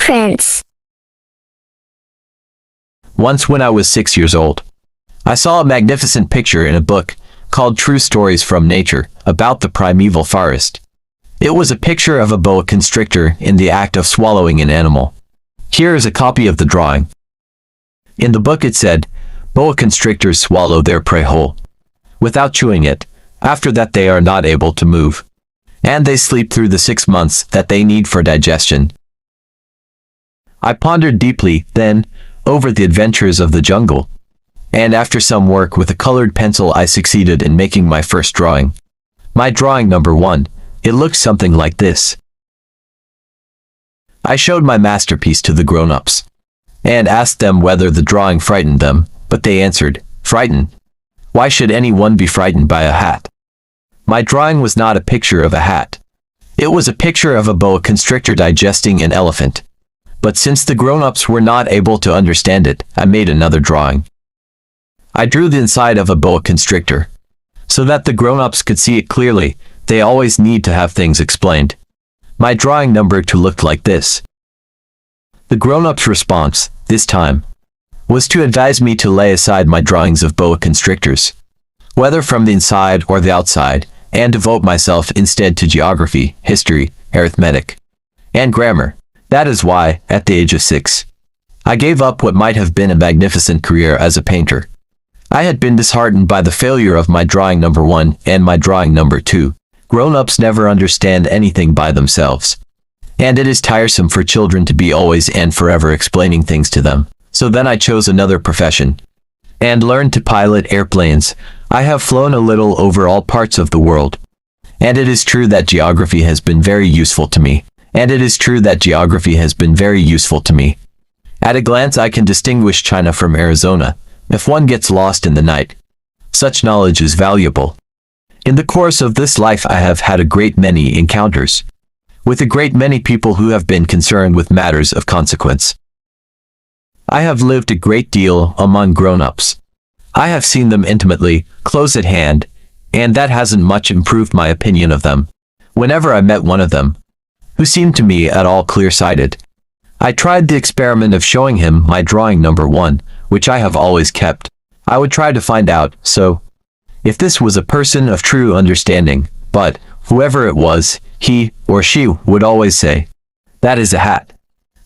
Prens. Once when I was 6 years old, I saw a magnificent picture in a book called True Stories from Nature about the primeval forest. It was a picture of a boa constrictor in the act of swallowing an animal. Here is a copy of the drawing. In the book it said, boa constrictors swallow their prey whole, without chewing it. After that they are not able to move, and they sleep through the 6 months that they need for digestion. I pondered deeply, then, over the adventures of the jungle, and after some work with a colored pencil I succeeded in making my first drawing. My drawing number 1, it looked something like this. I showed my masterpiece to the grown-ups, and asked them whether the drawing frightened them, but they answered, frightened? Why should anyone be frightened by a hat? My drawing was not a picture of a hat. It was a picture of a boa constrictor digesting an elephant. But since the grown-ups were not able to understand it, I made another drawing. I drew the inside of a boa constrictor, so that the grown-ups could see it clearly. They always need to have things explained. My drawing number 2 looked like this. The grown-ups' response, this time, was to advise me to lay aside my drawings of boa constrictors, whether from the inside or the outside, and devote myself instead to geography, history, arithmetic, and grammar. That is why, at the age of 6, I gave up what might have been a magnificent career as a painter. I had been disheartened by the failure of my drawing number 1 and my drawing number 2. Grown-ups never understand anything by themselves, and it is tiresome for children to be always and forever explaining things to them. So then I chose another profession, and learned to pilot airplanes. I have flown a little over all parts of the world, and it is true that geography has been very useful to me. At a glance I can distinguish China from Arizona, if one gets lost in the night. Such knowledge is valuable. In the course of this life I have had a great many encounters with a great many people who have been concerned with matters of consequence. I have lived a great deal among grown-ups. I have seen them intimately, close at hand, and that hasn't much improved my opinion of them. Whenever I met one of them, who seemed to me at all clear-sighted, I tried the experiment of showing him my drawing number 1, which I have always kept. I would try to find out, so, if this was a person of true understanding, but, whoever it was, he or she would always say, that is a hat.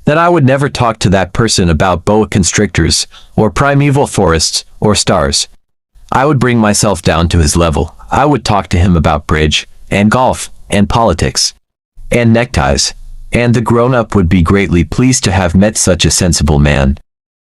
Then I would never talk to that person about boa constrictors, or primeval forests, or stars. I would bring myself down to his level. I would talk to him about bridge, and golf, and politics, and neckties, and the grown-up would be greatly pleased to have met such a sensible man.